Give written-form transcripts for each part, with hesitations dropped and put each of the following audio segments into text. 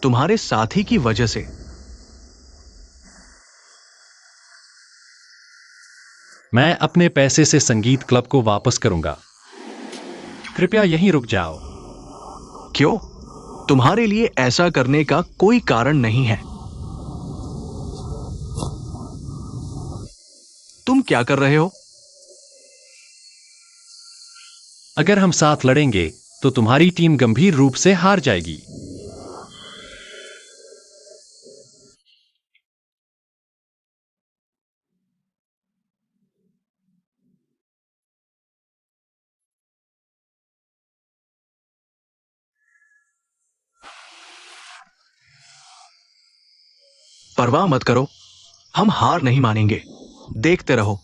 तुम्हारे साथी की वजह से। मैं अपने पैसे से संगीत क्लब को वापस करूंगा। कृपया यहीं रुक जाओ। क्यों? तुम्हारे लिए ऐसा करने का कोई कारण नहीं है। तुम क्या कर रहे हो? अगर हम साथ लड़ेंगे तो तुम्हारी टीम गंभीर रूप से हार जाएगी। परवाह मत करो, हम हार नहीं मानेंगे। देखते रहो।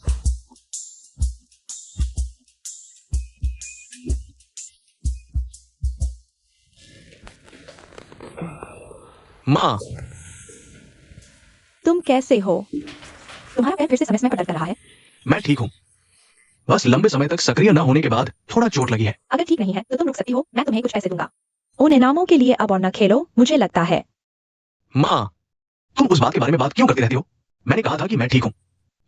माँ, तुम कैसे हो? तुम्हारा पैर फिर से समय समय पर दर्द कर रहा है। मैं ठीक हूँ। बस लंबे समय तक सक्रिय न होने के बाद थोड़ा चोट लगी है। अगर ठीक नहीं है तो तुम रुक सकती हो, मैं तुम्हें कुछ पैसे दूंगा। उन इनामों के लिए अब और न खेलो, मुझे लगता है। माँ, तुम उस बात के बारे में बात क्यों करती रहती हो? मैंने कहा था कि मैं ठीक हूँ।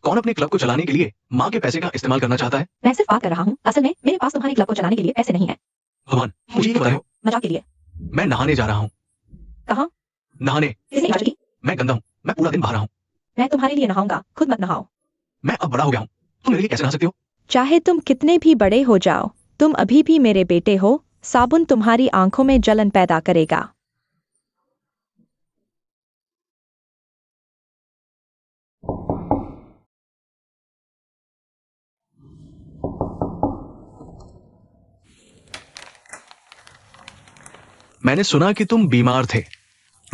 कौन अपने क्लब को चलाने के लिए माँ के पैसे का इस्तेमाल करना चाहता है? मैं सिर्फ बात कर रहा हूँ। असल में मेरे पास तुम्हारे क्लब को चलाने के लिए पैसे नहीं है। भगवान, मुझे ये बताओ। मजाक के लिए। मैं नहाने जा रहा हूँ। कहाँ? नहाने। किसने इजाजत दी? मैं गंदा हूँ, मैं पूरा दिन बाहर रहा हूँ। मैं तुम्हारे लिए नहाऊंगा, खुद मत नहाओ। मैं अब बड़ा हो गया हूँ, तुम मेरे लिए कैसे नहा सकती हो? चाहे तुम कितने भी बड़े हो जाओ, तुम अभी भी मेरे बेटे हो। साबुन तुम्हारी आंखों में जलन पैदा करेगा। मैंने सुना कि तुम बीमार थे।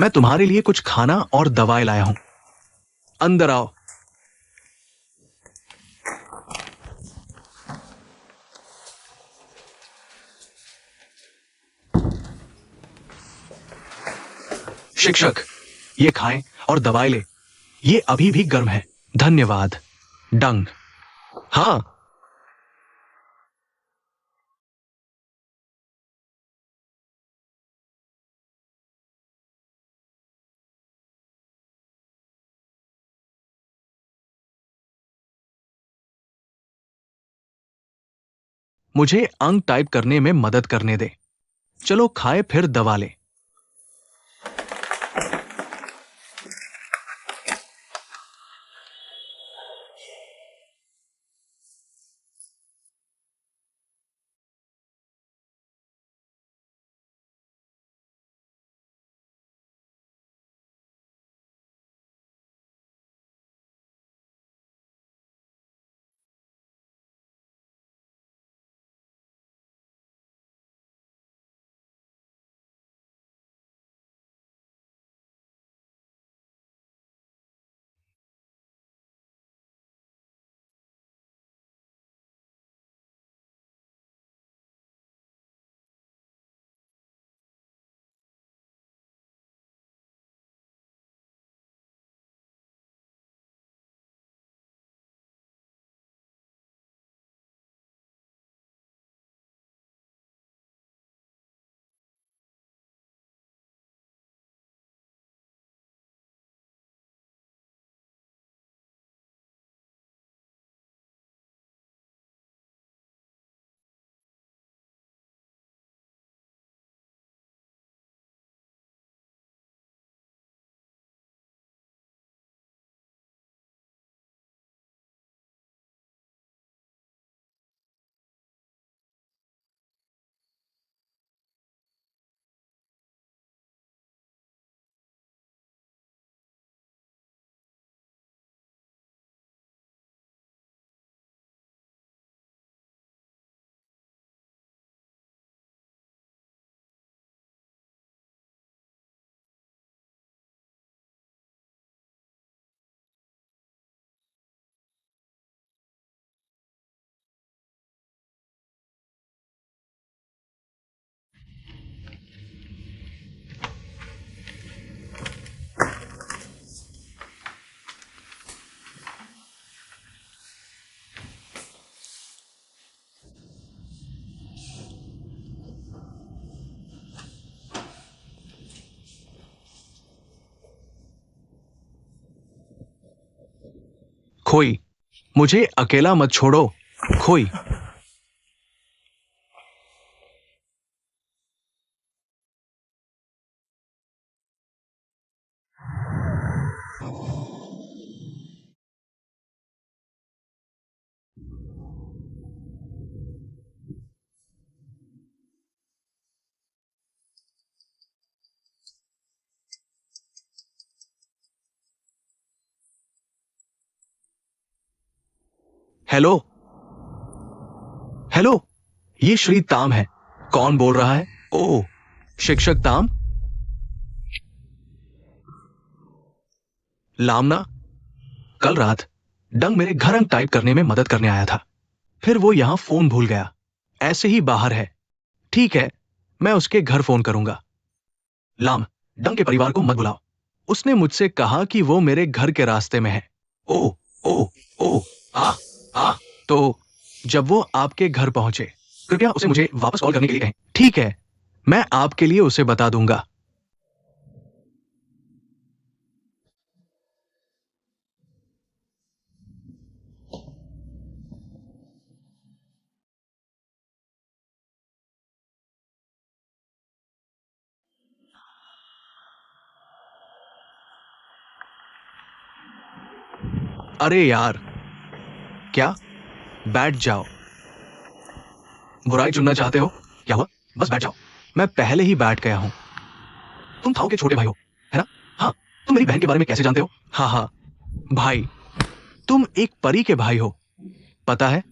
मैं तुम्हारे लिए कुछ खाना और दवाएं लाया हूं। अंदर आओ। शिक्षक, ये खाएं और दवाएं ले। ये अभी भी गर्म है। धन्यवाद। डंग। हाँ, मुझे अंक टाइप करने में मदद करने दे। चलो खाए फिर दवा ले। खोई, मुझे अकेला मत छोड़ो। खोई। हेलो, हेलो, ये श्री ताम है। कौन बोल रहा है? ओ, शिक्षक ताम। लामना, कल रात डंग मेरे घर अंक टाइप करने में मदद करने आया था। फिर वो यहां फोन भूल गया। ऐसे ही बाहर है। ठीक है, मैं उसके घर फोन करूंगा। लाम, डंग के परिवार को मत बुलाओ। उसने मुझसे कहा कि वो मेरे घर के रास्ते में है। ओ, ओ, ओ, आ, आ। तो जब वो आपके घर पहुंचे, कृपया उसे मुझे वापस कॉल करने के लिए कहें। ठीक है, मैं आपके लिए उसे बता दूंगा। अरे यार, क्या? बैठ जाओ। बुराई चुनना चाहते हो? क्या हुआ? बस बैठ जाओ। मैं पहले ही बैठ गया हूं। तुम थाओ के छोटे भाई हो, है ना? हाँ। तुम मेरी बहन के बारे में कैसे जानते हो? हाँ हाँ, भाई, तुम एक परी के भाई हो, पता है?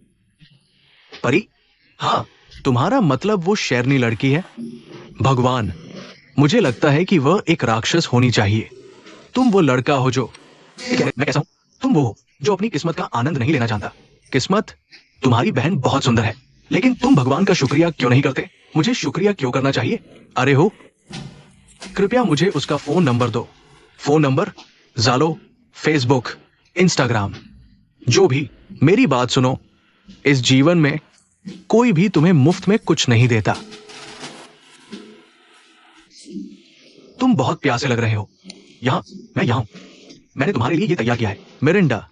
परी? हाँ। तुम्हारा मतलब वो शेरनी लड़की है? भगवान, मुझे लगता है कि वह एक राक्षस होनी चाहिए। तुम वो लड़का हो जो, मैं कैसा हूं? तुम वो हो जो अपनी किस्मत का आनंद नहीं लेना जानता। किस्मत? तुम्हारी बहन बहुत सुंदर है, लेकिन तुम भगवान का शुक्रिया क्यों नहीं करते? मुझे शुक्रिया क्यों करना चाहिए? अरे हो, कृपया मुझे उसका फोन नंबर दो। Phone number? जालो, फेसबुक, इंस्टाग्राम, जो भी। मेरी बात सुनो, इस जीवन में कोई भी तुम्हें मुफ्त में कुछ नहीं देता। तुम बहुत प्यासे लग रहे हो। मैं यहां हूं। मैंने तुम्हारे लिए ये तैयार किया है। मिरिंडा।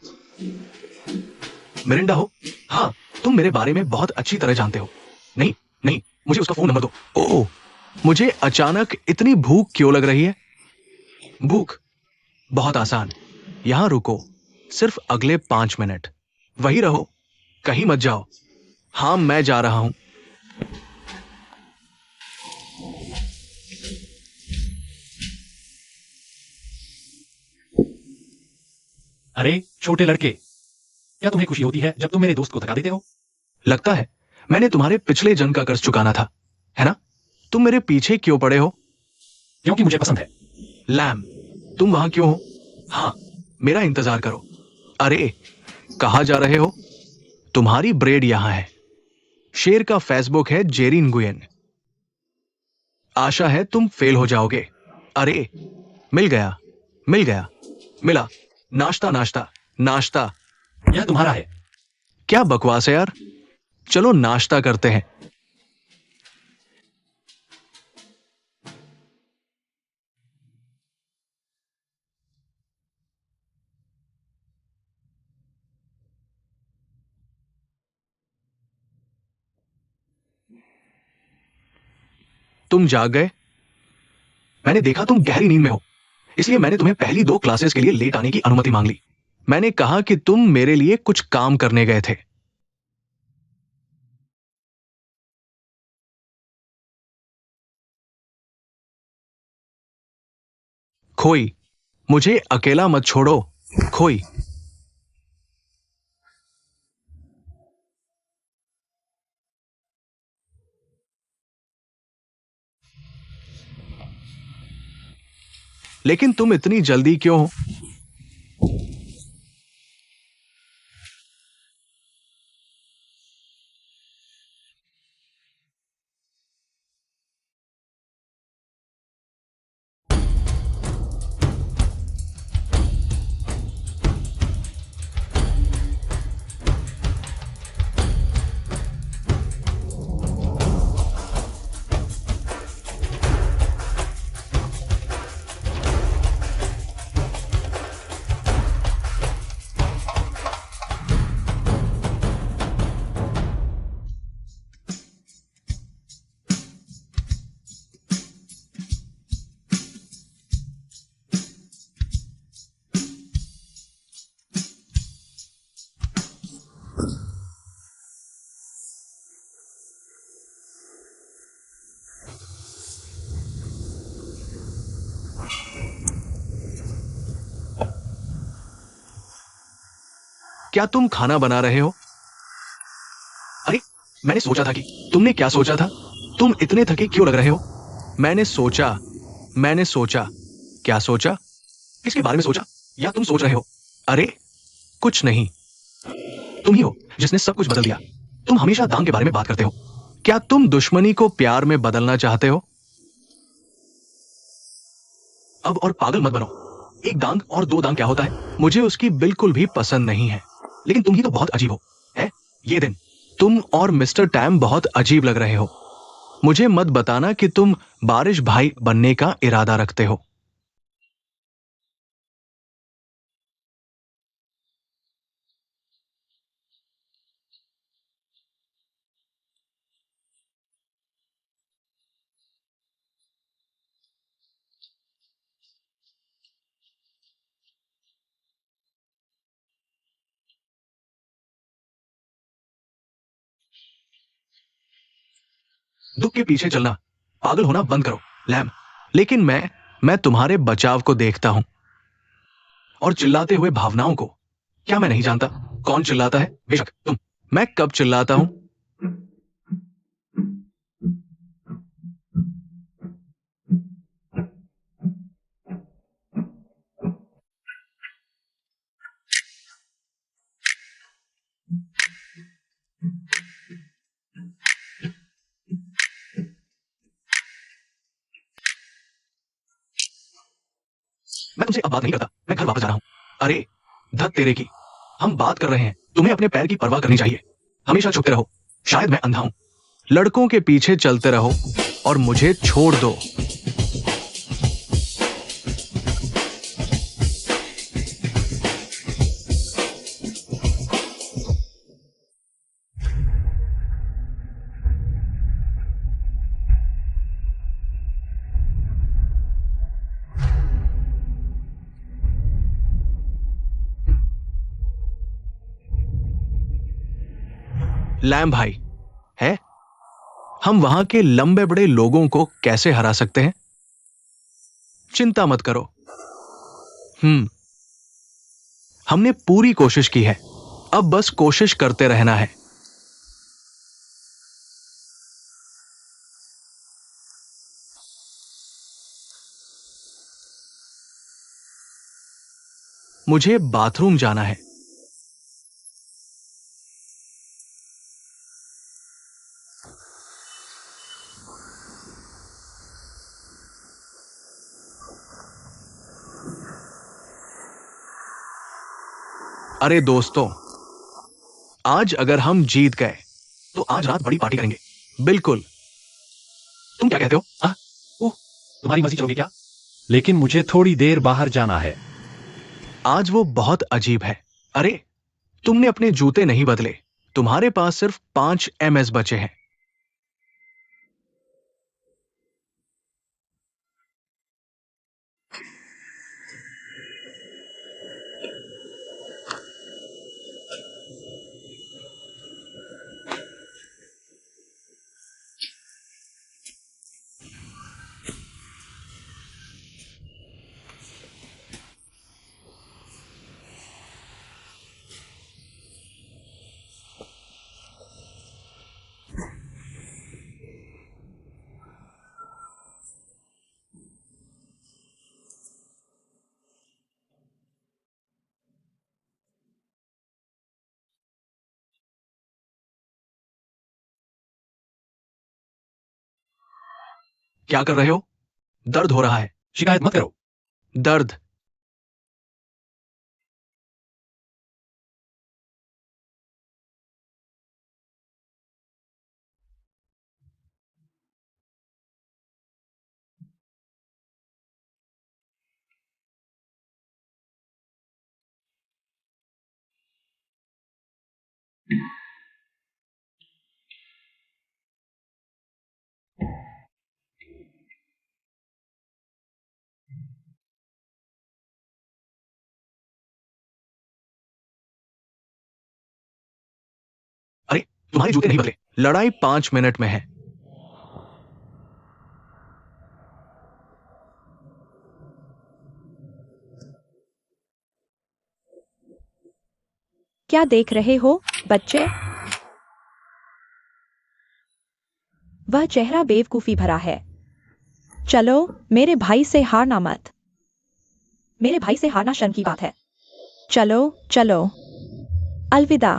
मिरिंडा हो? हाँ। तुम मेरे बारे में बहुत अच्छी तरह जानते हो। नहीं, नहीं, मुझे उसका फोन नंबर दो। ओह, मुझे अचानक इतनी भूख क्यों लग रही है? भूख? बहुत आसान। यहां रुको, सिर्फ अगले 5 मिनट। वही रहो, कहीं मत जाओ। हाँ, मैं जा रहा हूं। अरे छोटे लड़के, क्या तुम्हें खुशी होती है जब तुम मेरे दोस्त को थका देते हो? लगता है मैंने तुम्हारे पिछले जन्म का कर्ज चुकाना था, है ना? तुम मेरे पीछे क्यों पड़े हो? क्योंकि मुझे पसंद है। लैम, तुम वहां क्यों हो? हाँ, मेरा इंतजार करो। अरे, कहाँ जा रहे हो? तुम्हारी ब्रेड यहां है। शेर का फेसबुक है जेरी nguyen। आशा है तुम फेल हो जाओगे। अरे, मिल गया, मिल गया, मिला। नाश्ता, नाश्ता, नाश्ता। यह तुम्हारा है। क्या बकवास है यार। चलो नाश्ता करते हैं। तुम जाग गए? मैंने देखा तुम गहरी नींद में हो, इसलिए मैंने तुम्हें पहली 2 क्लासेस के लिए लेट आने की अनुमति मांग ली। मैंने कहा कि तुम मेरे लिए कुछ काम करने गए थे। खोई, मुझे अकेला मत छोड़ो। खोई। लेकिन तुम इतनी जल्दी क्यों हो? क्या तुम खाना बना रहे हो? अरे, मैंने सोचा था कि तुमने क्या सोचा था? तुम इतने थके क्यों लग रहे हो? मैंने सोचा। क्या सोचा? किसके बारे में सोचा? या तुम सोच रहे हो? अरे, कुछ नहीं। तुम ही हो जिसने सब कुछ बदल दिया। तुम हमेशा दांग के बारे में बात करते हो। क्या तुम दुश्मनी को प्यार में बदलना चाहते हो? अब और पागल मत बनो। एक दांग और दो दांग क्या होता है? मुझे उसकी बिल्कुल भी पसंद नहीं है। लेकिन तुम ही तो बहुत अजीब हो, है? ये दिन तुम और मिस्टर टैम बहुत अजीब लग रहे हो। मुझे मत बताना कि तुम बारिश भाई बनने का इरादा रखते हो। दुख के पीछे चलना, पागल होना बंद करो, लैम। लेकिन मैं तुम्हारे बचाव को देखता हूं और चिल्लाते हुए भावनाओं को। क्या मैं नहीं जानता कौन चिल्लाता है? बेशक तुम। मैं कब चिल्लाता हूं? मैं तुमसे अब बात नहीं करता। मैं घर वापस जा रहा हूं। अरे, धत तेरे की। हम बात कर रहे हैं। तुम्हें अपने पैर की परवाह करनी चाहिए। हमेशा छुपते रहो। शायद मैं अंधा हूं। लड़कों के पीछे चलते रहो और मुझे छोड़ दो। लैम भाई है। हम वहां के लंबे बड़े लोगों को कैसे हरा सकते हैं? चिंता मत करो। हम्म। हमने पूरी कोशिश की है। अब बस कोशिश करते रहना है। मुझे बाथरूम जाना है। अरे दोस्तों, आज अगर हम जीत गए तो आज रात बड़ी पार्टी करेंगे। बिल्कुल। तुम क्या कहते हो? हाँ? ओह, तुम्हारी मर्जी चलोगे क्या? लेकिन मुझे थोड़ी देर बाहर जाना है। आज वो बहुत अजीब है। अरे, तुमने अपने जूते नहीं बदले। तुम्हारे पास सिर्फ 5 MS बचे हैं। क्या कर रहे हो? दर्द हो रहा है। शिकायत मत करो। दर्द। अरे, तुम्हारे जूते नहीं बदले। लड़ाई 5 मिनट में है। क्या देख रहे हो बच्चे? वह चेहरा बेवकूफी भरा है। चलो, मेरे भाई से हारना मत। मेरे भाई से हारना शर्म की बात है। चलो चलो, अलविदा।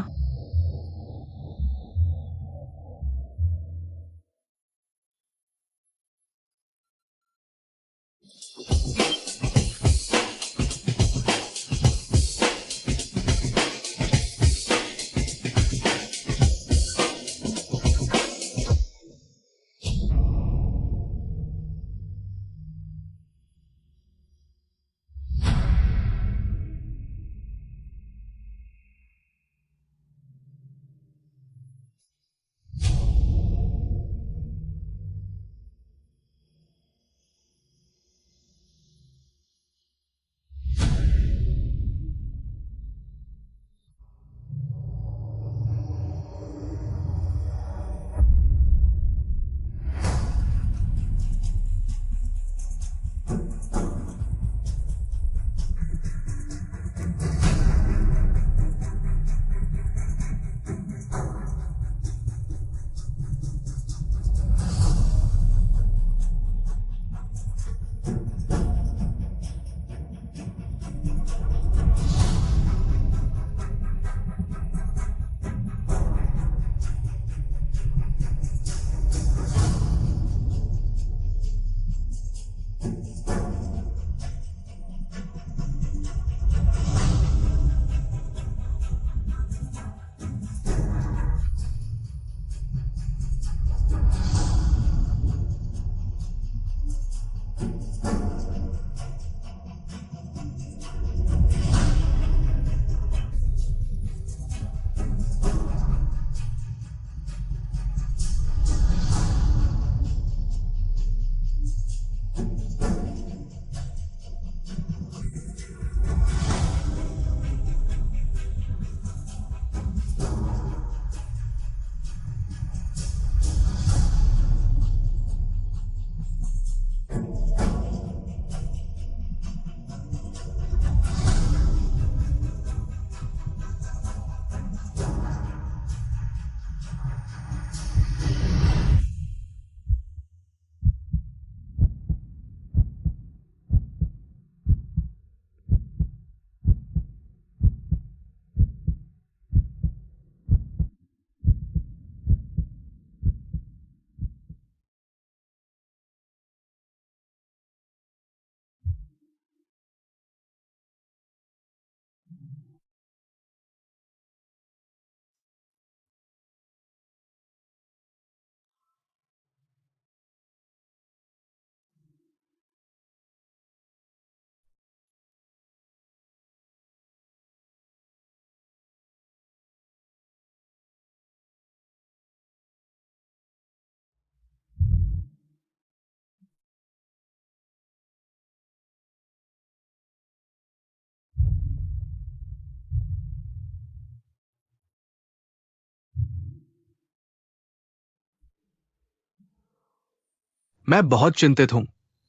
मैं बहुत चिंतित हूं।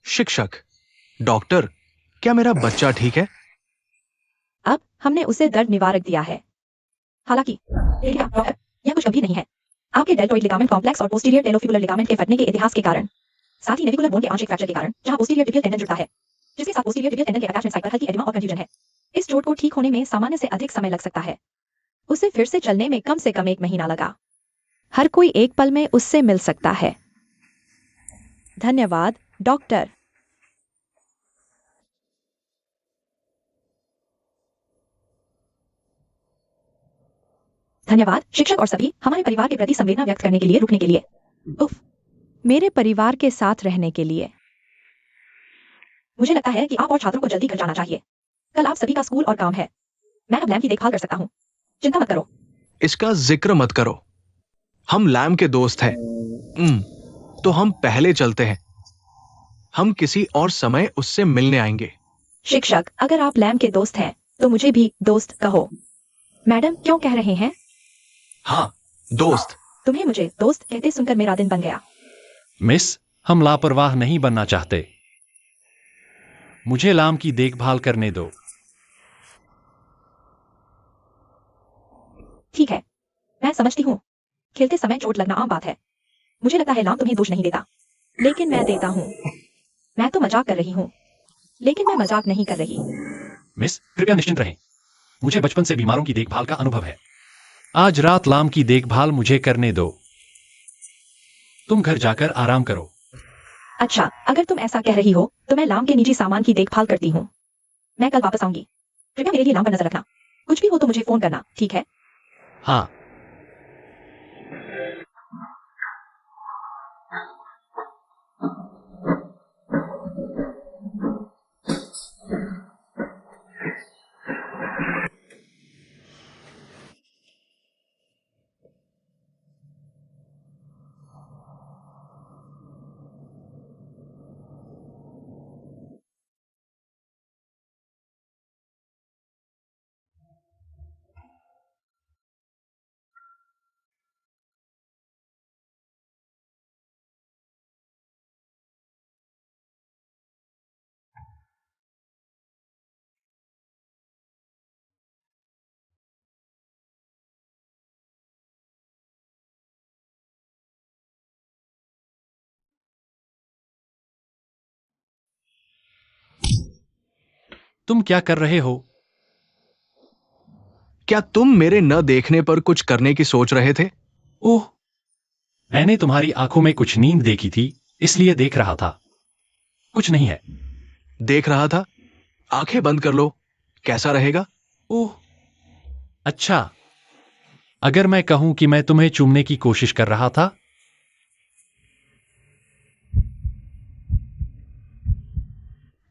शिक्षक, डॉक्टर, क्या मेरा बच्चा ठीक है? अब हमने उसे दर्द निवारक दिया है। हालांकि यह कुछ अभी नहीं है। आपके डेल्टोइड लिगामेंट कॉम्प्लेक्स और पोस्टीरियर टेलोफिबुलर लिगामेंट के फटने के इतिहास के कारण, साथ ही नेविकुलर बोन के आंशिक फ्रैक्चर के कारण, जहां पोस्टीरियर टिबियल टेंडन जुड़ता है, जिसके साथ पोस्टीरियर टिबियल टेंडन के अटैचमेंट साइट पर हल्की एडिमा और कंफ्यूजन है। इस चोट को ठीक होने में सामान्य से अधिक समय लग सकता है। उसे फिर से चलने में कम से कम 1 महीना लगा। हर कोई एक पल में उससे मिल सकता है। धन्यवाद, डॉक्टर। धन्यवाद शिक्षक और सभी हमारे परिवार के प्रति संवेदना व्यक्त करने के लिए रुकने के लिए। उफ, मेरे परिवार के साथ रहने के लिए। मुझे लगता है कि आप और छात्रों को जल्दी घर जाना चाहिए। कल आप सभी का स्कूल और काम है। मैं अब लैम की देखभाल कर सकता हूँ। चिंता मत करो। इसका जिक्र मत करो। हम लैम के दोस्त हैं। तो हम पहले चलते हैं। हम किसी और समय उससे मिलने आएंगे। शिक्षक, अगर आप लैम के दोस्त हैं, तो मुझे भी दोस्त कहो। मैडम क्यों कह रहे हैं? हाँ, दोस्त। तुम्हें मुझे दोस्त कहते सुनकर मेरा दिन बन गया। मिस, हम लापरवाह नहीं बनना चाहते। मुझे लाम की देखभाल करने दो। समझती हूँ, खेलते समय चोट लगना आम बात है। मुझे लगता है लाम तुम्हें दोष नहीं देता, लेकिन मैं देता हूँ। मैं तो मजाक कर रही हूँ, लेकिन मैं मजाक नहीं कर रही। मिस, कृपया निश्चिंत रहें। मुझे बचपन से बीमारों की देखभाल का अनुभव है। आज रात लाम की देखभाल मुझे करने दो। तुम घर जाकर आराम करो। अच्छा, अगर तुम ऐसा कह रही हो, तो मैं लाम के निजी सामान की देखभाल करती हूँ। मैं कल वापस आऊंगी। कृपया मेरे लिए लाम पर नजर रखना। कुछ भी हो तो मुझे फोन करना, ठीक है? हाँ। तुम क्या कर रहे हो? क्या तुम मेरे न देखने पर कुछ करने की सोच रहे थे? ओह, मैंने तुम्हारी आंखों में कुछ नींद देखी थी, इसलिए देख रहा था। कुछ नहीं है। देख रहा था? आंखें बंद कर लो, कैसा रहेगा? ओह, अच्छा। अगर मैं कहूं कि मैं तुम्हें चूमने की कोशिश कर रहा था?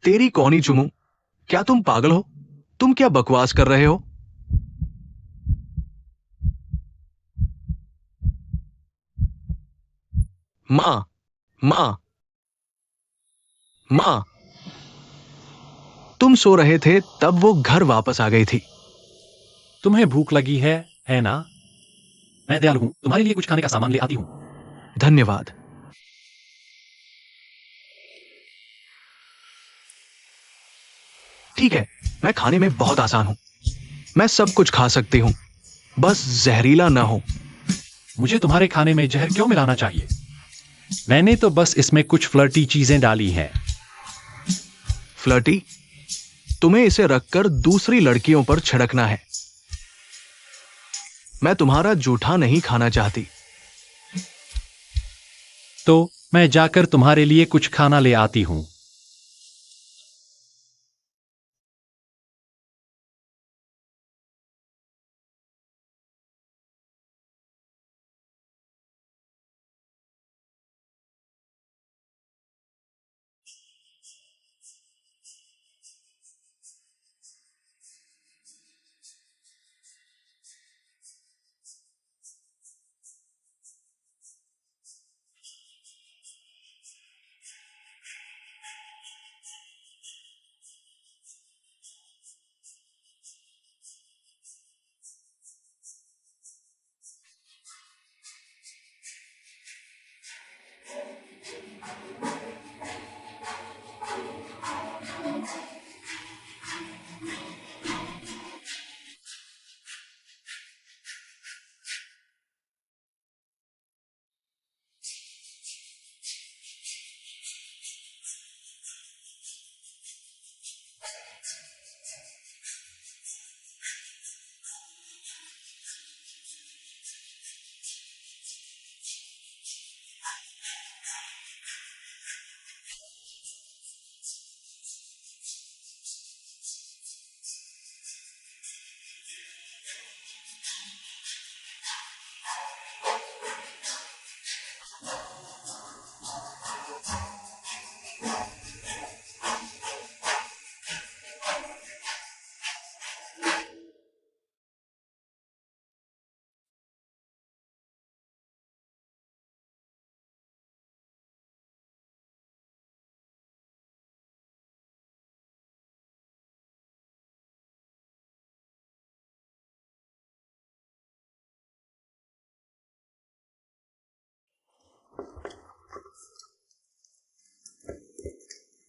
तेरी कौनी चुमू? क्या तुम पागल हो? तुम क्या बकवास कर रहे हो? मां, मां, मां, तुम सो रहे थे तब वो घर वापस आ गई थी। तुम्हें भूख लगी है ना? मैं दयालु हूं, तुम्हारे लिए कुछ खाने का सामान ले आती हूं। धन्यवाद। ठीक है, मैं खाने में बहुत आसान हूं। मैं सब कुछ खा सकती हूं, बस जहरीला ना हो। मुझे तुम्हारे खाने में जहर क्यों मिलाना चाहिए? मैंने तो बस इसमें कुछ फ्लर्टी चीजें डाली हैं। फ्लर्टी? तुम्हें इसे रखकर दूसरी लड़कियों पर छिड़कना है। मैं तुम्हारा जूठा नहीं खाना चाहती। तो मैं जाकर तुम्हारे लिए कुछ खाना ले आती हूं।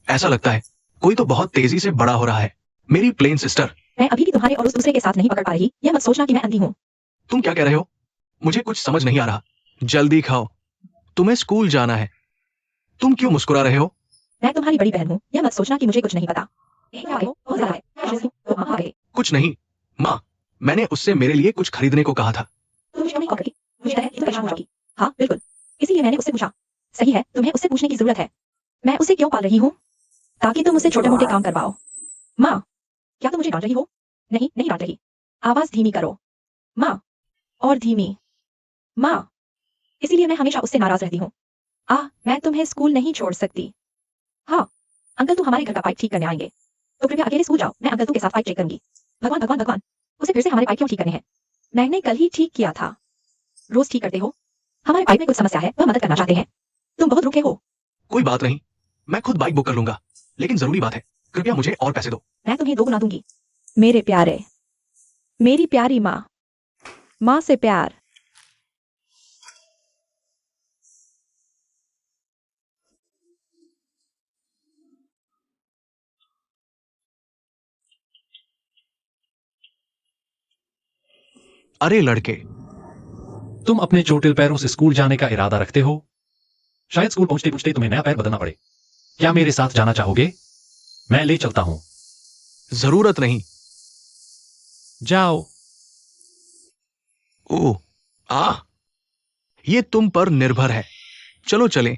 ऐसा लगता है कोई तो बहुत तेजी से बड़ा हो रहा है। मेरी प्लेन सिस्टर। मैं अभी भी तुम्हारे और उस दूसरे के साथ नहीं पकड़ पा रही। यह मत सोचना कि मैं अंधी हूँ। तुम क्या कह रहे हो? मुझे कुछ समझ नहीं आ रहा। जल्दी खाओ, तुम्हें स्कूल जाना है। तुम क्यों मुस्कुरा रहे हो? मैं तुम्हारी बड़ी बहन हूँ, यह मत सोचना कि मुझे कुछ नहीं पता। क्या हो? बहुत ज़्यादा है। मैं स्ट्रेस हूँ, तो माँ आ गए। कुछ नहीं माँ, मैंने उससे मेरे लिए कुछ खरीदने को कहा था। तुम मुझे क्यों नहीं कॉल करती? मुझे डर है कि तुम परेशान हो जाओगी। हाँ बिल्कुल, इसीलिए मैंने उससे पूछा। सही है, तुम्हें उससे पूछने की जरूरत है। मैं उसे क्यों पाल रही हूँ? ताकि तुम उससे छोटे मोटे काम करवाओ। माँ, क्या तुम मुझे डांट रही हो? नहीं, नहीं डांट रही। आवाज धीमी करो। माँ, और धीमी। माँ, इसीलिए मैं हमेशा उससे नाराज रहती हूँ। मैं तुम्हें स्कूल नहीं छोड़ सकती। हाँ, अंकल तू हमारे घर का पाइप ठीक करने आएंगे, तो कृपया अकेले स्कूल जाओ, मैं अंकल तू के साथ पाइप चेक करूंगी। भगवान भगवान भगवान, उसे फिर से हमारे पाइप क्यों ठीक करने हैं? मैंने कल ही ठीक किया था। रोज ठीक करते हो। हमारे पाइप में कुछ समस्या है, वह मदद करना चाहते हैं। तुम बहुत रुके हो। कोई बात नहीं, मैं खुद बाइक बुक कर लूंगा, लेकिन जरूरी बात है, कृपया मुझे और पैसे दो। मैं तुम्हें 2 गुना दूंगी। मेरे प्यारे, मेरी प्यारी माँ, माँ से प्यार। अरे लड़के, तुम अपने चोटिल पैरों से स्कूल जाने का इरादा रखते हो? शायद स्कूल पहुंचते पहुंचते तुम्हें नया पैर बदलना पड़े। क्या मेरे साथ जाना चाहोगे? मैं ले चलता हूं। जरूरत नहीं। जाओ। ओह, ये तुम पर निर्भर है। चलो चलें।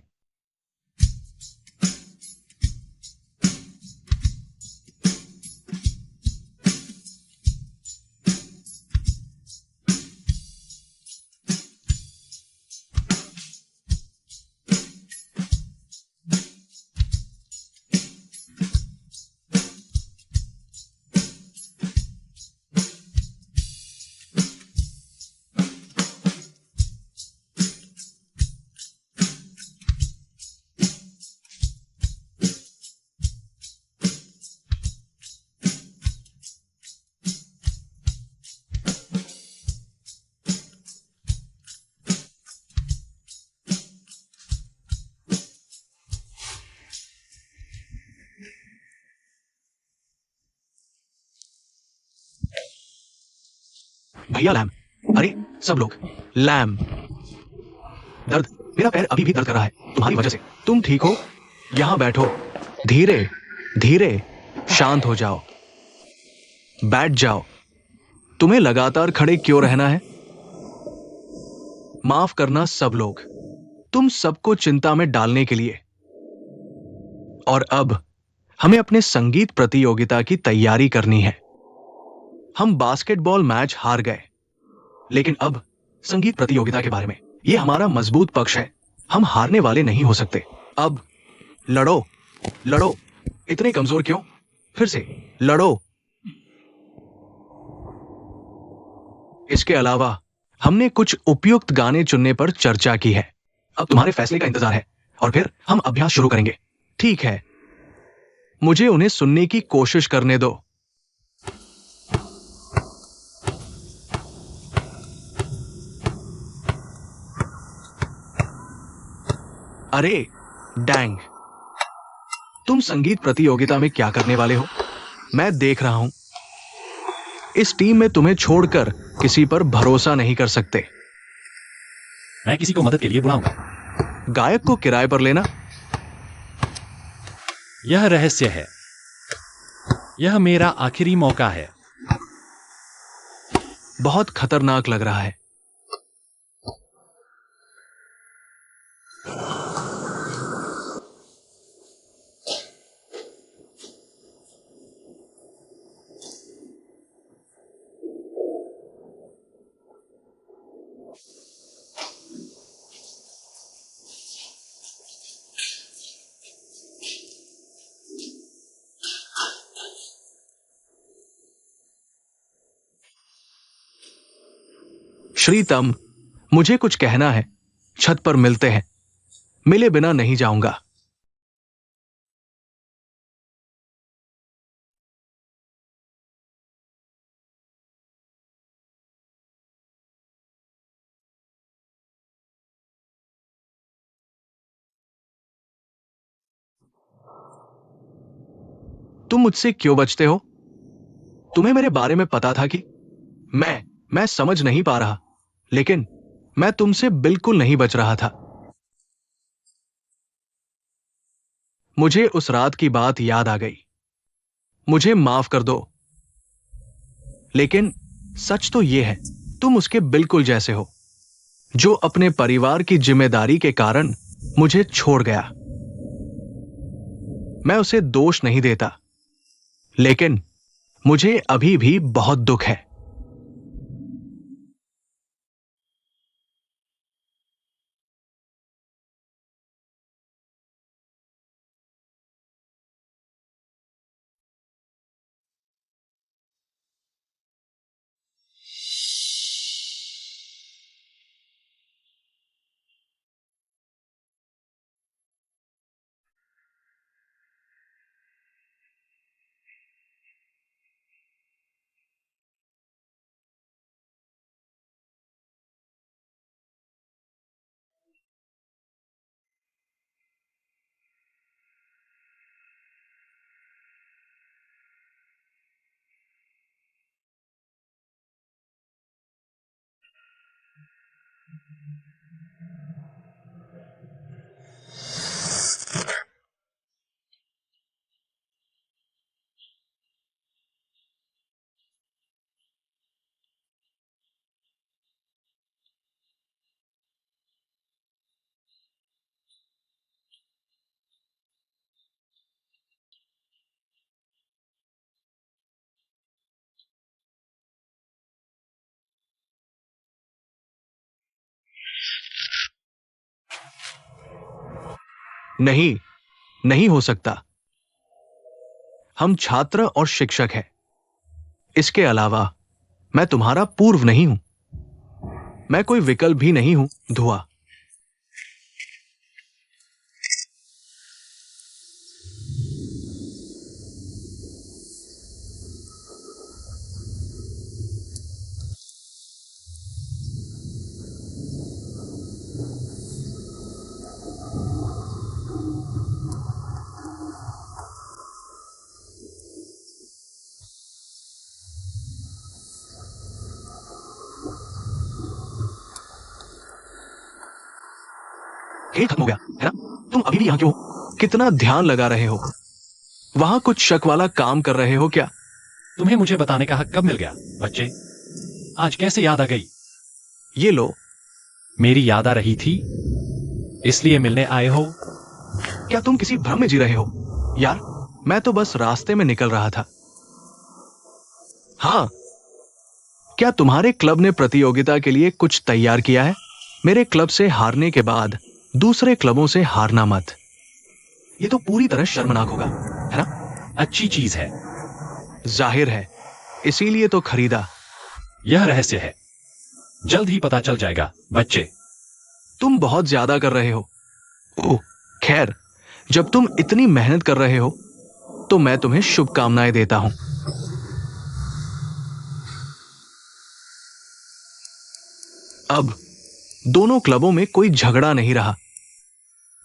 भैया लैम, अरे सब लोग, लैम। दर्द, मेरा पैर अभी भी दर्द कर रहा है तुम्हारी वजह से। तुम ठीक हो? यहां बैठो। धीरे धीरे, शांत हो जाओ, बैठ जाओ। तुम्हें लगातार खड़े क्यों रहना है? माफ करना सब लोग, तुम सबको चिंता में डालने के लिए। और अब हमें अपने संगीत प्रतियोगिता की तैयारी करनी है। हम बास्केटबॉल मैच हार गए, लेकिन अब संगीत प्रतियोगिता के बारे में, यह हमारा मजबूत पक्ष है। हम हारने वाले नहीं हो सकते। अब लड़ो, लड़ो। इतने कमजोर क्यों? फिर से लड़ो। इसके अलावा हमने कुछ उपयुक्त गाने चुनने पर चर्चा की है। अब तुम्हारे फैसले का इंतजार है, और फिर हम अभ्यास शुरू करेंगे। ठीक है, मुझे उन्हें सुनने की कोशिश करने दो। अरे डैंग, तुम संगीत प्रतियोगिता में क्या करने वाले हो? मैं देख रहा हूं। इस टीम में तुम्हें छोड़कर किसी पर भरोसा नहीं कर सकते। मैं किसी को मदद के लिए बुलाऊंगा। गायक को किराए पर लेना। यह रहस्य है। यह मेरा आखिरी मौका है। बहुत खतरनाक लग रहा है। श्रीतम, मुझे कुछ कहना है। छत पर मिलते हैं। मिले बिना नहीं जाऊंगा। तुम मुझसे क्यों बचते हो? तुम्हें मेरे बारे में पता था कि मैं समझ नहीं पा रहा, लेकिन मैं तुमसे बिल्कुल नहीं बच रहा था। मुझे उस रात की बात याद आ गई। मुझे माफ कर दो। लेकिन सच तो यह है, तुम उसके बिल्कुल जैसे हो, जो अपने परिवार की जिम्मेदारी के कारण मुझे छोड़ गया। मैं उसे दोष नहीं देता, लेकिन मुझे अभी भी बहुत दुख है। नहीं, नहीं हो सकता। हम छात्र और शिक्षक हैं। इसके अलावा मैं तुम्हारा पूर्व नहीं हूं। मैं कोई विकल्प भी नहीं हूं, धुआ। खेल खत्म हो गया है ना? तुम अभी भी यहां क्यों हो? कितना ध्यान लगा रहे हो? वहां कुछ शक वाला काम कर रहे हो क्या? तुम्हें मुझे बताने का हक कब मिल गया बच्चे? आज कैसे याद आ गई? ये लो। मेरी याद आ रही थी, इसलिए मिलने आए हो? क्या तुम किसी भ्रम में जी रहे हो? यार, मैं तो बस रास्ते में निकल रहा था। हाँ, क्या तुम्हारे क्लब ने प्रतियोगिता के लिए कुछ तैयार किया है? मेरे क्लब से हारने के बाद दूसरे क्लबों से हारना मत। ये तो पूरी तरह शर्मनाक होगा, है ना? अच्छी चीज है। जाहिर है, इसीलिए तो खरीदा। यह रहस्य है, जल्द ही पता चल जाएगा बच्चे। तुम बहुत ज्यादा कर रहे हो। ओह, खैर, जब तुम इतनी मेहनत कर रहे हो तो मैं तुम्हें शुभकामनाएं देता हूं। अब दोनों क्लबों में कोई झगड़ा नहीं रहा।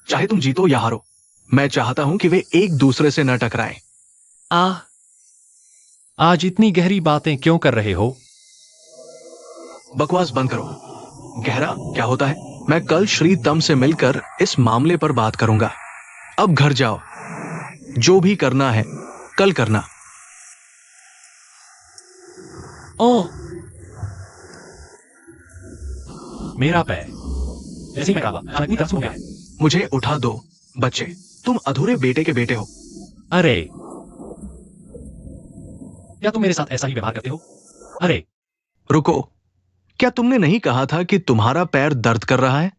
चाहे तुम जीतो या हारो, मैं चाहता हूं कि वे एक दूसरे से न टकराएं। आज इतनी गहरी बातें क्यों कर रहे हो? बकवास बंद करो। गहरा क्या होता है? मैं कल श्री तम से मिलकर इस मामले पर बात करूंगा। अब घर जाओ। जो भी करना है कल करना। ओह, मेरा पैर। जैसे ही मैं कहा, अचानक ही दर्द हो गया है। मुझे उठा दो बच्चे। तुम अधूरे बेटे के बेटे हो। अरे, क्या तुम मेरे साथ ऐसा ही व्यवहार करते हो? अरे, रुको, क्या तुमने नहीं कहा था कि तुम्हारा पैर दर्द कर रहा है?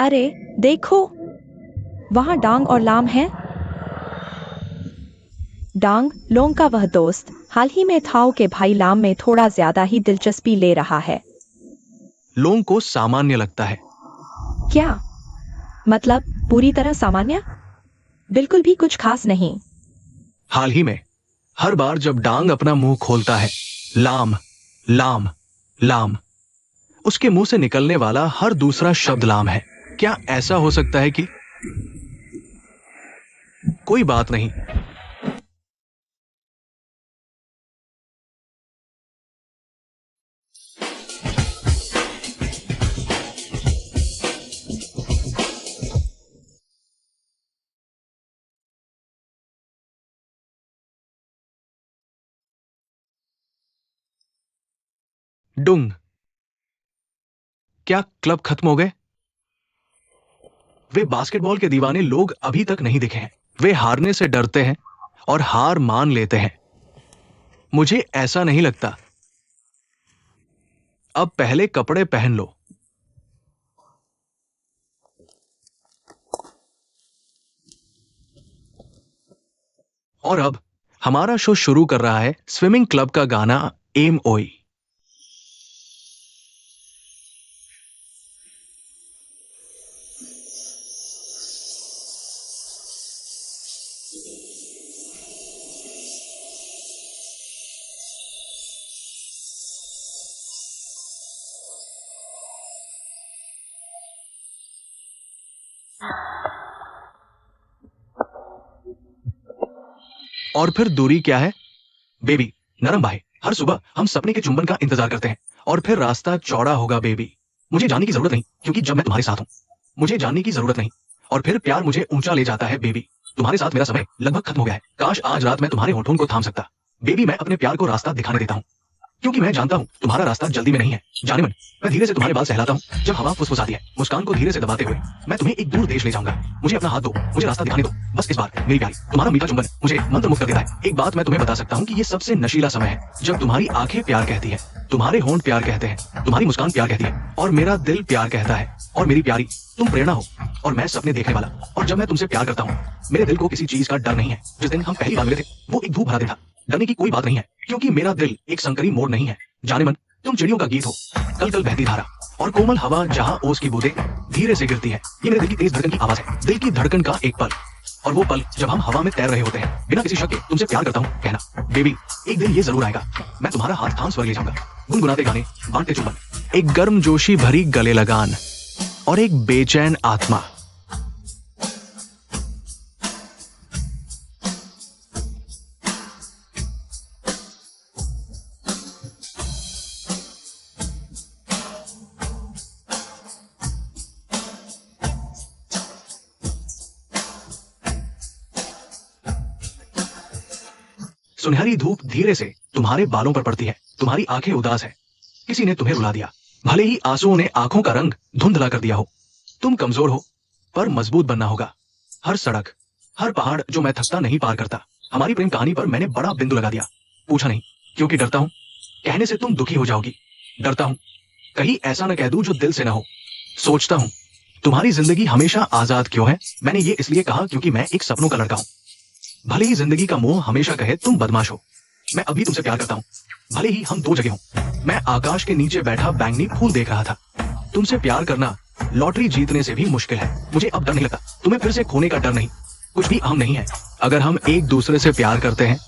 अरे देखो, वहां डांग और लाम है। डांग, लोंग का वह दोस्त, हाल ही में थाओ के भाई लाम में थोड़ा ज्यादा ही दिलचस्पी ले रहा है। लोंग को सामान्य लगता है। क्या मतलब? पूरी तरह सामान्य? बिल्कुल भी कुछ खास नहीं। हाल ही में हर बार जब डांग अपना मुंह खोलता है, लाम लाम लाम, उसके मुंह से निकलने वाला हर दूसरा शब्द लाम है। क्या ऐसा हो सकता है कि कोई बात नहीं, डुंग। क्या क्लब खत्म हो गए? वे बास्केटबॉल के दीवाने लोग अभी तक नहीं दिखे हैं। वे हारने से डरते हैं और हार मान लेते हैं। मुझे ऐसा नहीं लगता। अब पहले कपड़े पहन लो। और अब हमारा शो शुरू कर रहा है स्विमिंग क्लब का गाना एम ओई। और फिर दूरी क्या है बेबी? नरम भाई, हर सुबह हम सपने के चुंबन का इंतजार करते हैं और फिर रास्ता चौड़ा होगा बेबी। मुझे जानने की जरूरत नहीं, क्योंकि जब मैं तुम्हारे साथ हूं मुझे जानने की जरूरत नहीं। और फिर प्यार मुझे ऊंचा ले जाता है बेबी। तुम्हारे साथ मेरा समय लगभग खत्म हो गया है। काश आज रात मैं तुम्हारे होठों को थाम सकता। बेबी, मैं अपने प्यार को रास्ता दिखाने देता हूँ, क्योंकि मैं जानता हूँ तुम्हारा रास्ता जल्दी में नहीं है। जाने मन, मैं धीरे से तुम्हारे बाल सहलाता हूँ जब हवा फुसफुसाती है। मुस्कान को धीरे से दबाते हुए मैं तुम्हें एक दूर देश ले जाऊंगा। मुझे अपना हाथ दो, मुझे रास्ता दिखाने दो। बस इस बार मेरी प्यारी, तुम्हारा मीठा चुंबन मुझे मंत्रमुग्ध कर देता है। एक बात मैं तुम्हें बता सकता हूँ कि ये सबसे नशीला समय है, जब तुम्हारी आंखें प्यार कहती है, तुम्हारे होंठ प्यार कहते हैं, तुम्हारी मुस्कान प्यार कहती है और मेरा दिल प्यार कहता है। और मेरी प्यारी, तुम प्रेरणा हो और मैं सपने देखने वाला। और जब मैं तुमसे प्यार करता हूँ मेरे दिल को किसी चीज का डर नहीं है। जिस दिन हम पहली बार मिले थे वो एक धूप भरा दिन था। डरने की कोई बात नहीं है, क्योंकि मेरा दिल एक संकरी मोड़ नहीं है। जाने मन, तुम चिड़ियों का गीत हो, कल कल बहती धारा और कोमल हवा जहां ओस की बूंदें धीरे से गिरती है। ये मेरे दिल की तेज धड़कन की आवाज है, दिल की धड़कन का एक पल। और वो पल जब हम हवा में तैर रहे होते हैं, बिना किसी शक के तुमसे प्यार करता हूँ कहना। बेबी, एक दिन ये जरूर आएगा, मैं तुम्हारा हाथ थाम स्वर्ग ले जाऊंगा। गुनगुनाते गाने, बांटते चुंबन, एक गर्मजोशी भरी गले लगान और एक बेचैन आत्मा। सुनहरी धूप धीरे से तुम्हारे बालों पर पड़ती है। तुम्हारी आंखें उदास है, किसी ने तुम्हें रुला दिया। भले ही आंसुओं ने आंखों का रंग धुंधला कर दिया हो। तुम कमजोर हो, पर मजबूत बनना होगा। हर सड़क, हर पहाड़ जो मैं थकता नहीं पार करता। हमारी प्रेम कहानी पर मैंने बड़ा बिंदु लगा दिया। पूछा नहीं, क्योंकि डरता हूं कहने से तुम दुखी हो जाओगी। डरता हूं कहीं ऐसा न कह दूं जो दिल से न हो। सोचता हूं तुम्हारी जिंदगी हमेशा आजाद क्यों है। मैंने ये इसलिए कहा क्योंकि मैं एक सपनों का लड़का हूं। भले ही जिंदगी का मोह हमेशा कहे तुम बदमाश हो, मैं अभी तुमसे प्यार करता हूँ। भले ही हम दो जगह हों। मैं आकाश के नीचे बैठा बैंगनी फूल देख रहा था। तुमसे प्यार करना लॉटरी जीतने से भी मुश्किल है। मुझे अब डर नहीं लगता, तुम्हें फिर से खोने का डर नहीं। कुछ भी अहम नहीं है। अगर हम एक दूसरे से प्यार करते हैं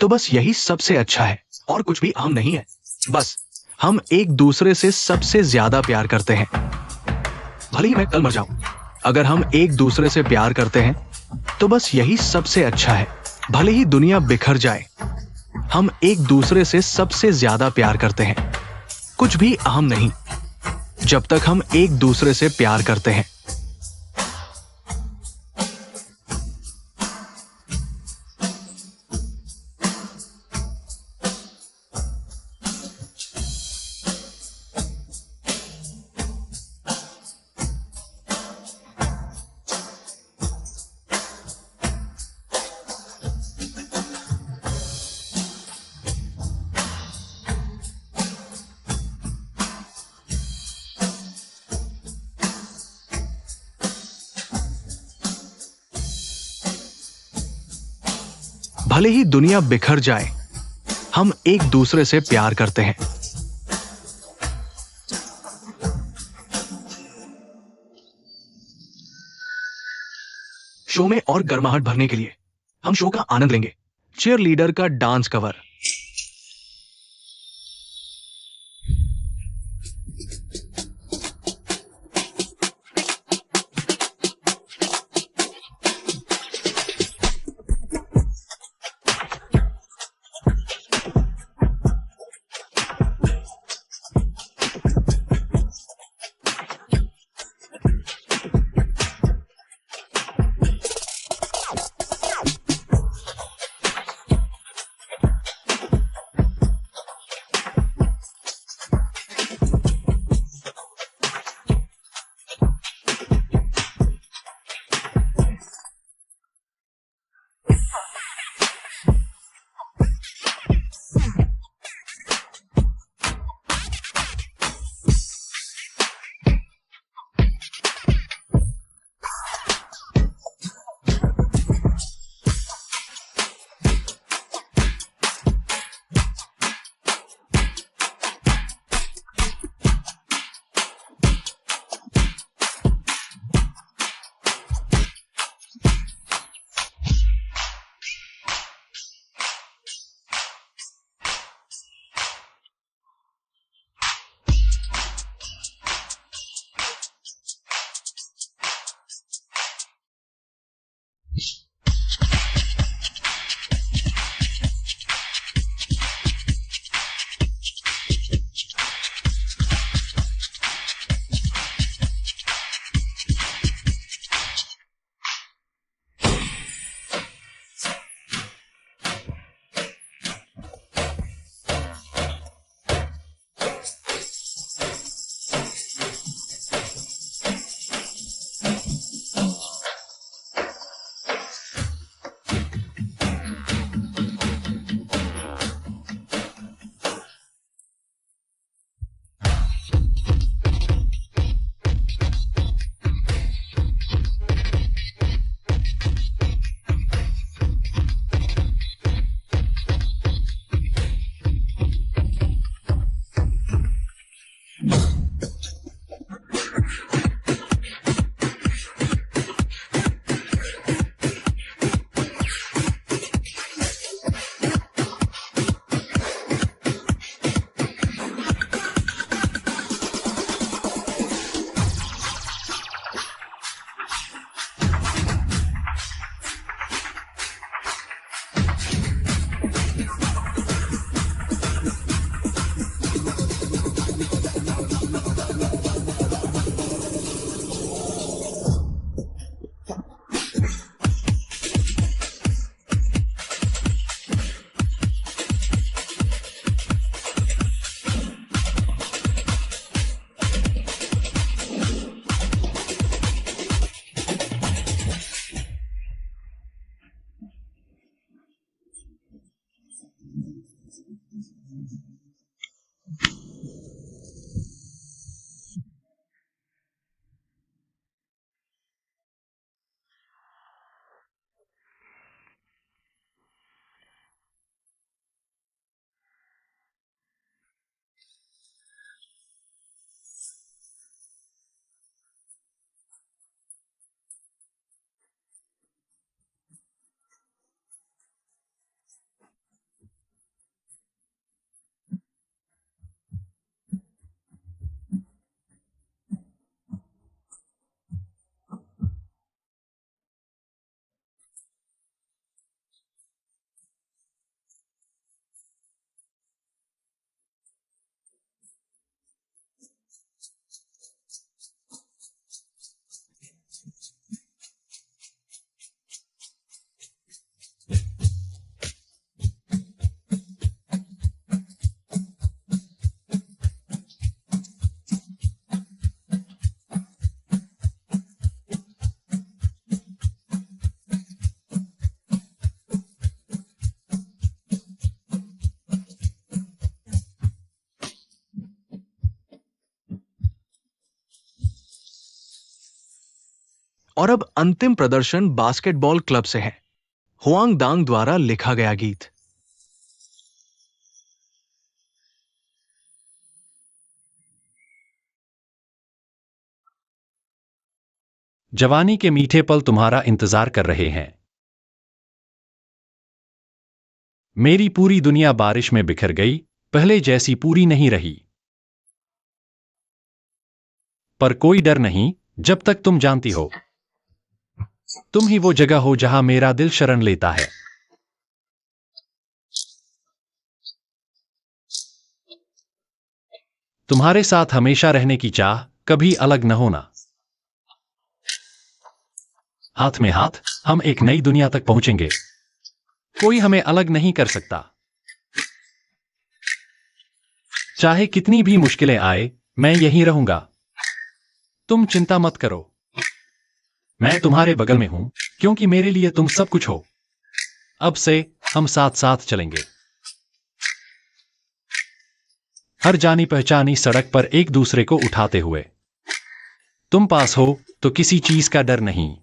तो बस यही सबसे अच्छा है। और कुछ भी अहम नहीं है, बस हम एक दूसरे से सबसे ज्यादा प्यार करते हैं। भले ही मैं कल मर जाऊं, अगर हम एक दूसरे से प्यार करते हैं तो बस यही सबसे अच्छा है। भले ही दुनिया बिखर जाए, हम एक दूसरे से सबसे ज्यादा प्यार करते हैं। कुछ भी अहम नहीं, जब तक हम एक दूसरे से प्यार करते हैं। भले ही दुनिया बिखर जाए, हम एक दूसरे से प्यार करते हैं। शो में और गर्माहट भरने के लिए हम शो का आनंद लेंगे। चीयर लीडर का डांस कवर। और अब अंतिम प्रदर्शन बास्केटबॉल क्लब से है, हुआंग दांग द्वारा लिखा गया गीत। जवानी के मीठे पल तुम्हारा इंतजार कर रहे हैं। मेरी पूरी दुनिया बारिश में बिखर गई, पहले जैसी पूरी नहीं रही। पर कोई डर नहीं, जब तक तुम जानती हो, तुम ही वो जगह हो जहां मेरा दिल शरण लेता है। तुम्हारे साथ हमेशा रहने की चाह, कभी अलग न होना। हाथ में हाथ हम एक नई दुनिया तक पहुंचेंगे, कोई हमें अलग नहीं कर सकता। चाहे कितनी भी मुश्किलें आए, मैं यहीं रहूंगा। तुम चिंता मत करो, मैं तुम्हारे बगल में हूं, क्योंकि मेरे लिए तुम सब कुछ हो। अब से हम साथ साथ चलेंगे, हर जानी पहचानी सड़क पर एक दूसरे को उठाते हुए। तुम पास हो तो किसी चीज का डर नहीं।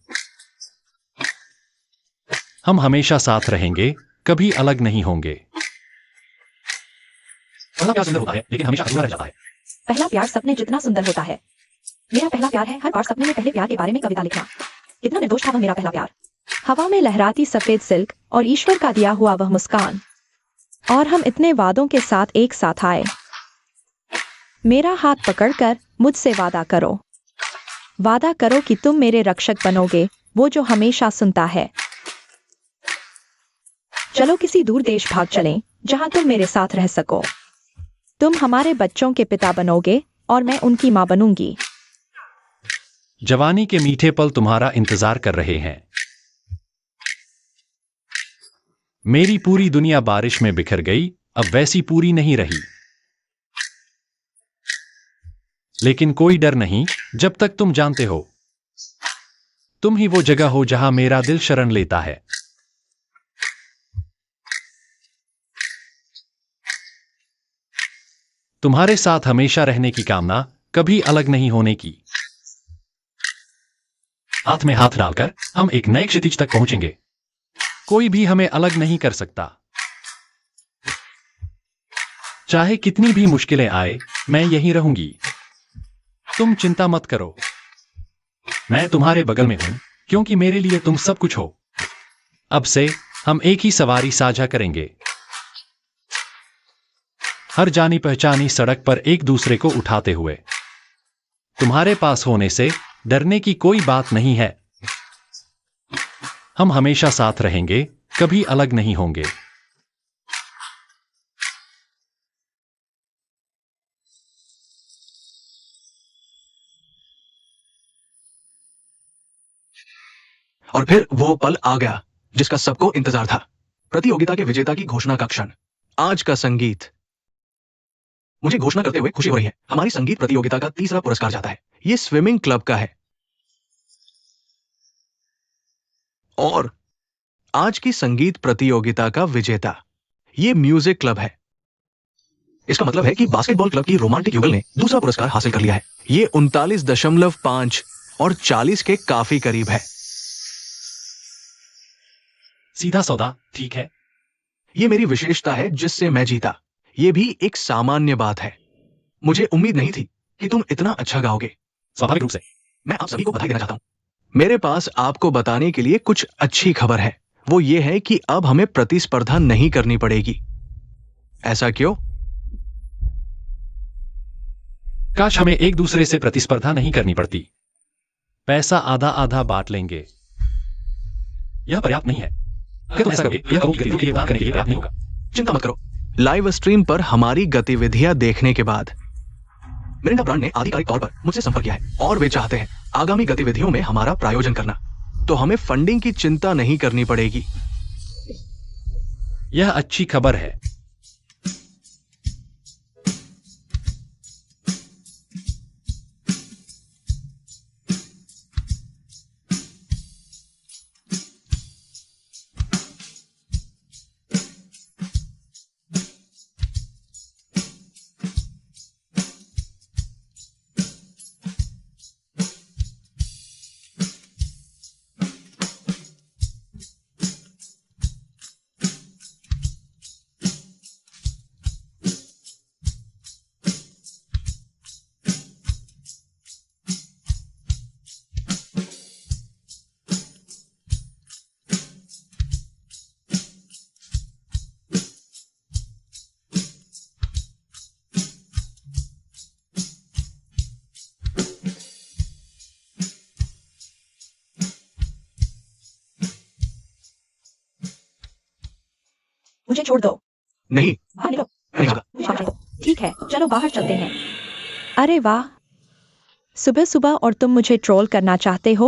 हम हमेशा साथ रहेंगे, कभी अलग नहीं होंगे। पहला प्यार सुंदर होता है, लेकिन हमेशा अधूरा रह जाता है। पहला प्यार सपने जितना सुंदर होता है। मेरा पहला प्यार है हर बार सपने में पहले प्यार के बारे में कविता लिखना। कितना निर्दोष था वह मेरा पहला प्यार। हवा में लहराती सफेद सिल्क और ईश्वर का दिया हुआ वह मुस्कान, और हम इतने वादों के साथ एक साथ आए। मेरा हाथ पकड़कर मुझसे वादा करो, वादा करो कि तुम मेरे रक्षक बनोगे, वो जो हमेशा सुनता है। चलो किसी दूर देश भाग चलें, जहां तुम मेरे साथ रह सको। तुम हमारे बच्चों के पिता बनोगे और मैं उनकी मां बनूंगी। जवानी के मीठे पल तुम्हारा इंतजार कर रहे हैं। मेरी पूरी दुनिया बारिश में बिखर गई, अब वैसी पूरी नहीं रही। लेकिन कोई डर नहीं, जब तक तुम जानते हो, तुम ही वो जगह हो जहां मेरा दिल शरण लेता है। तुम्हारे साथ हमेशा रहने की कामना, कभी अलग नहीं होने की। हाथ में हाथ डालकर हम एक नए क्षितिज तक पहुंचेंगे, कोई भी हमें अलग नहीं कर सकता। चाहे कितनी भी मुश्किलें आए, मैं यहीं रहूंगी। तुम चिंता मत करो, मैं तुम्हारे बगल में हूं, क्योंकि मेरे लिए तुम सब कुछ हो। अब से हम एक ही सवारी साझा करेंगे, हर जानी पहचानी सड़क पर एक दूसरे को उठाते हुए। तुम्हारे पास होने से डरने की कोई बात नहीं है। हम हमेशा साथ रहेंगे, कभी अलग नहीं होंगे। और फिर वो पल आ गया जिसका सबको इंतजार था, प्रतियोगिता के विजेता की घोषणा का क्षण। आज का संगीत। मुझे घोषणा करते हुए खुशी हो रही है, हमारी संगीत प्रतियोगिता का तीसरा पुरस्कार जाता है। ये स्विमिंग क्लब का है। और आज की संगीत प्रतियोगिता का विजेता ये म्यूजिक क्लब है। इसका मतलब है कि बास्केटबॉल क्लब की रोमांटिक युगल ने दूसरा पुरस्कार हासिल कर लिया है। ये 39.5 और 40 के काफी करीब है। सीधा सौदा, ठीक है। ये मेरी विशेषता है जिससे मैं जीता। ये भी एक सामान्य बात है। मुझे उम्मीद नहीं थी कि तुम इतना अच्छा गाओगे। स्वाभाविक रूप से मैं आप सभी को बधाई देना चाहता हूं। मेरे पास आपको बताने के लिए कुछ अच्छी खबर है। वो ये है कि अब हमें प्रतिस्पर्धा नहीं करनी पड़ेगी। ऐसा क्यों? काश हमें एक दूसरे से प्रतिस्पर्धा नहीं करनी पड़ती। पैसा आधा आधा बांट लेंगे। यह पर्याप्त नहीं है। अगर तुम ऐसा करोगे, यह करोगे के लिए दान करने के लिए पर्याप्त नहीं होगा। चिंता मत करो। लाइव स्ट्रीम पर हमारी गतिविधियां देखने के बाद मिरिंडा ब्रांड ने आधिकारिक तौर पर मुझसे संपर्क किया है और वे चाहते हैं आगामी गतिविधियों में हमारा प्रायोजन करना। तो हमें फंडिंग की चिंता नहीं करनी पड़ेगी। यह अच्छी खबर है। मुझे छोड़ दो। नहीं, बाहर निकलो। नहीं जाऊंगा। मुझे बाहर निकलो। ठीक है, चलो बाहर चलते हैं। अरे वाह, सुबह सुबह और तुम मुझे ट्रोल करना चाहते हो?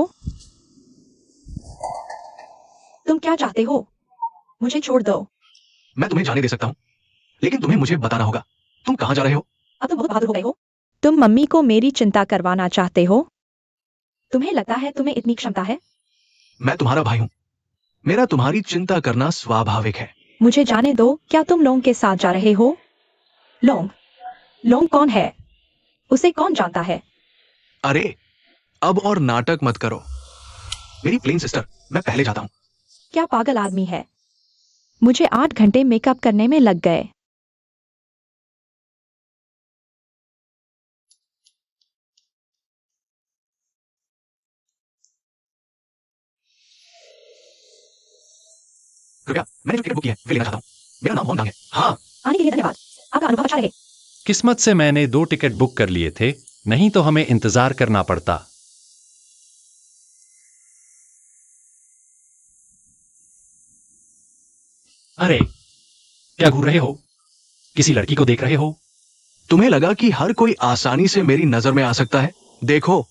तुम क्या चाहते हो? मुझे छोड़ दो। मैं तुम्हें जाने दे सकता हूँ, लेकिन तुम्हें मुझे बताना होगा तुम कहाँ जा रहे हो। अब तुम बहुत बहादुर हो गए हो। तुम मम्मी को मेरी चिंता करवाना चाहते हो? तुम्हें लगता है तुम्हें इतनी क्षमता है? मैं तुम्हारा भाई हूँ, मेरा तुम्हारी चिंता करना स्वाभाविक है। मुझे जाने दो। क्या तुम लोंग के साथ जा रहे हो? लोंग? लोंग कौन है? उसे कौन जानता है? अरे अब और नाटक मत करो मेरी प्लेन सिस्टर, मैं पहले जाता हूँ। क्या पागल आदमी है। मुझे 8 घंटे मेकअप करने में लग गए। कृपया, मैंने जो टिकट बुक की है वे लेना चाहता हूँ। मेरा नाम होंग है। हाँ, आने के लिए धन्यवाद। आपका अनुभव अच्छा रहे। किस्मत से मैंने 2 टिकट बुक कर लिए थे, नहीं तो हमें इंतजार करना पड़ता। अरे, क्या घूर रहे हो? किसी लड़की को देख रहे हो? तुम्हें लगा कि हर कोई आसानी से मेरी नजर में आ सकता है? देखो,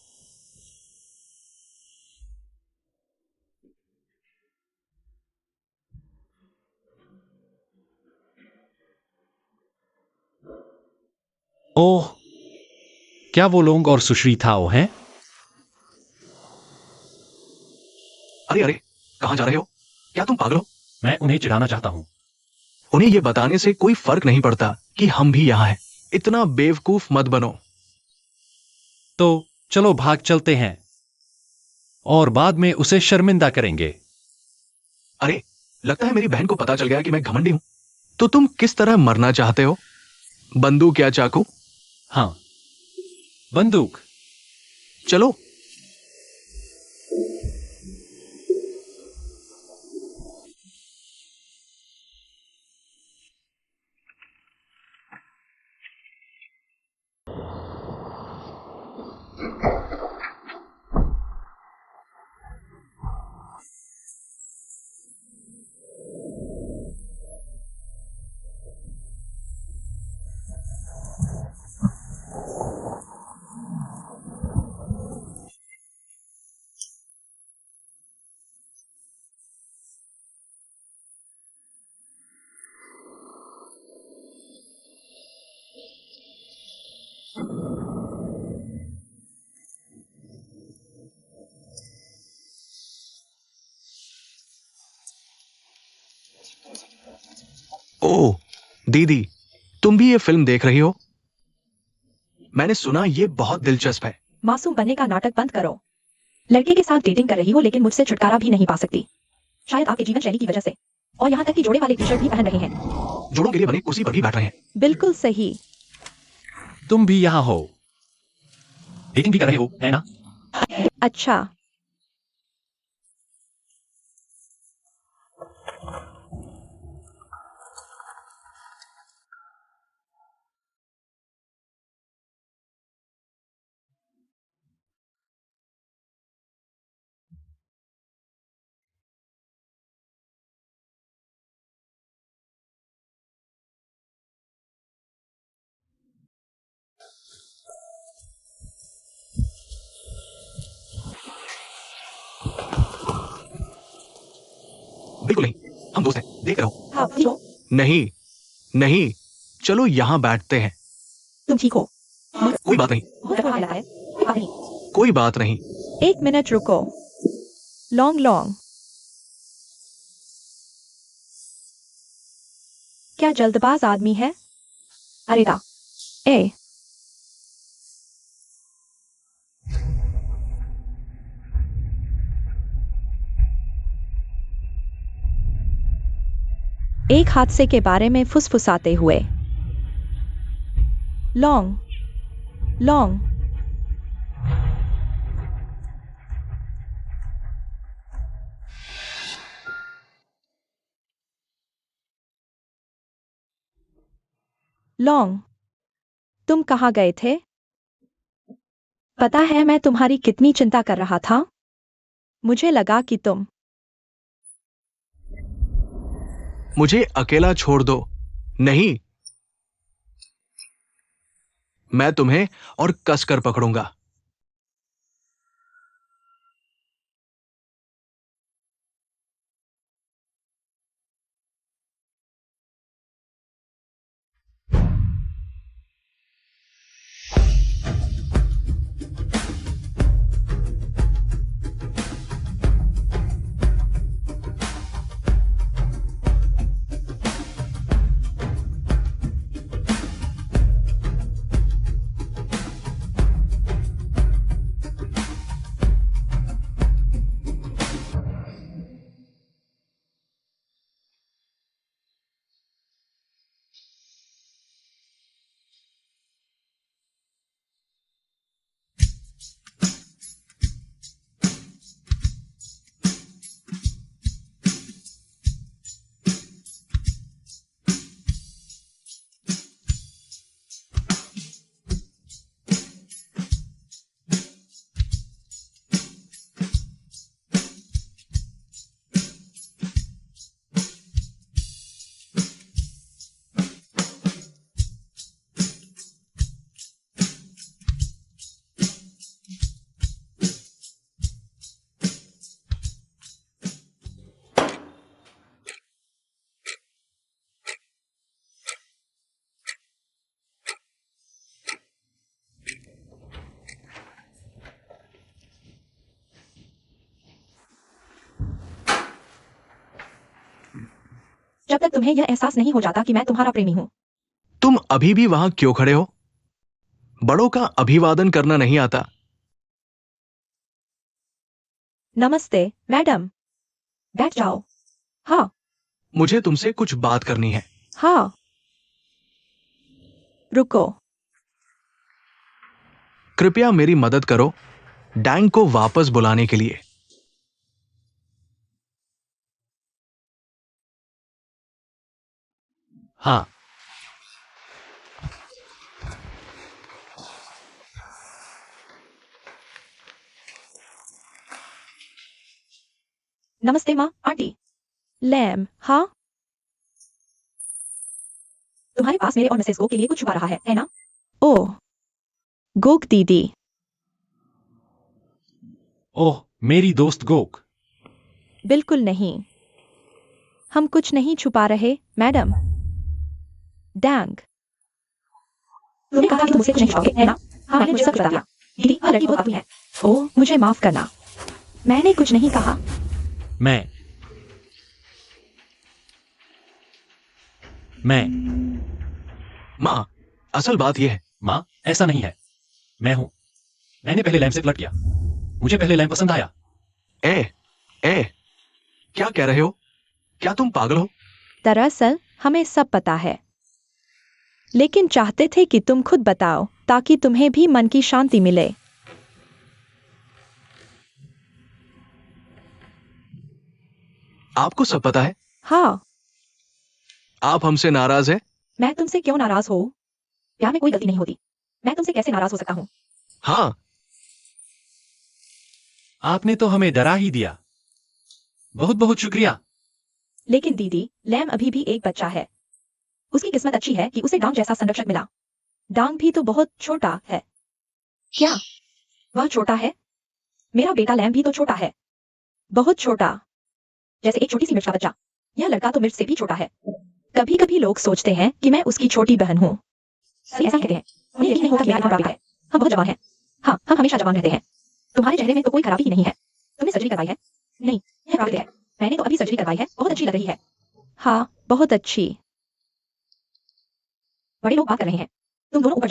ओह, क्या वो लोग और सुश्री थाओ हैं? अरे अरे, कहाँ जा रहे हो? क्या तुम पागल हो? मैं उन्हें चिढ़ाना चाहता हूँ। उन्हें यह बताने से कोई फर्क नहीं पड़ता कि हम भी यहाँ हैं। इतना बेवकूफ मत बनो। तो चलो भाग चलते हैं और बाद में उसे शर्मिंदा करेंगे। अरे, लगता है मेरी बहन को पता चल गया कि मैं घमंडी हूं। तो तुम किस तरह मरना चाहते हो? बंदूक या चाकू? हाँ, बंदूक। चलो। ओह, दीदी, तुम भी ये फिल्म देख रही हो? मैंने सुना ये बहुत दिलचस्प है। मासूम बनने का नाटक बंद करो। लड़के के साथ डेटिंग कर रही हो लेकिन मुझसे छुटकारा भी नहीं पा सकती। शायद आपके जीवन शैली की वजह से। और यहाँ तक कि जोड़े वाले टी शर्ट भी पहन रहे हैं। जोड़ों के लिए बनी कुर्सी पर भी बैठ रहे हैं। बिल्कुल सही। तुम भी यहाँ हो, डेटिंग भी कर रहे हो, है ना? अच्छा, बिल्कुल नहीं, हम दोस्त हैं, देख रहे हो। हाँ ठीक हो। नहीं, नहीं, चलो यहाँ बैठते हैं। तुम ठीक हो। कोई बात नहीं, बहुत बुरा लगा है। अब नहीं। कोई बात नहीं। 1 मिनट रुको। Long long. क्या जल्दबाज आदमी है? अरे दा। ए। एक हादसे के बारे में फुसफुसाते हुए। Long long. लॉन्ग, तुम कहाँ गए थे? पता है मैं तुम्हारी कितनी चिंता कर रहा था। मुझे लगा कि तुम मुझे अकेला छोड़ दो। नहीं, मैं तुम्हें और कसकर पकड़ूंगा। जब तक तुम्हें यह एहसास नहीं हो जाता कि मैं तुम्हारा प्रेमी हूँ। तुम अभी भी वहां क्यों खड़े हो? बड़ों का अभिवादन करना नहीं आता? नमस्ते मैडम, बैठ जाओ। हाँ मुझे तुमसे कुछ बात करनी है। हाँ, रुको। कृपया मेरी मदद करो डैंग को वापस बुलाने के लिए। हाँ, नमस्ते माँ, आंटी। लैम, हाँ? तुम्हारे पास मेरे और मिसेस गो के लिए कुछ छुपा रहा है ना? ओह, गोक दीदी। ओह मेरी दोस्त गोक। बिल्कुल नहीं, हम कुछ नहीं छुपा रहे मैडम। डैंग, तुमने कहा कि तुमसे कुछ नहीं छुपाओगे, है ना? हाँ, मैंने मुझे सब बता दिया। दीदी, वह लड़की बहुत आती है। ओह, मुझे माफ करना, मैंने कुछ नहीं कहा। मैं मां, असल बात यह है। माँ, ऐसा नहीं है। मैं हूं। मैंने पहले लैम्प से फ्लर्ट किया। मुझे पहले लैम्प पसंद आया। ए, क्या कह रहे हो? क्या तुम पागल हो? दरअसल हमें सब पता है, लेकिन चाहते थे कि तुम खुद बताओ ताकि तुम्हें भी मन की शांति मिले। आपको सब पता है? हाँ। आप हमसे नाराज हैं? मैं तुमसे क्यों नाराज हो? प्यार में कोई गलती नहीं होती। मैं तुमसे कैसे नाराज हो सकता हूँ? हाँ, आपने तो हमें डरा ही दिया। बहुत बहुत शुक्रिया। लेकिन दीदी, लैम अभी भी एक बच्चा है। उसकी किस्मत अच्छी है कि उसे डांग जैसा संरक्षक मिला। डांग भी तो बहुत छोटा है। क्या वह छोटा है? मेरा बेटा लैम भी तो छोटा है, बहुत छोटा, जैसे एक छोटी सी मिर्च का बच्चा। यह लड़का तो मिर्च से भी छोटा है। कभी कभी लोग सोचते हैं कि मैं उसकी छोटी बहन हूँ। सभी ऐसा कहते हैं। उन्हें यकीन नहीं होता कि मेरा इतना बड़ा है। हम बहुत जवान हैं। हाँ, हम हमेशा जवान रहते हैं। तुम्हारे चेहरे में तो कोई खराबी ही नहीं है। तुमने सर्जरी करवाई है? नहीं, यह प्राकृतिक है। मैंने तो अभी सर्जरी करवाई है, बहुत अच्छी लग रही है। हाँ, बहुत अच्छी। बड़े लोग बात कर रहे हैं।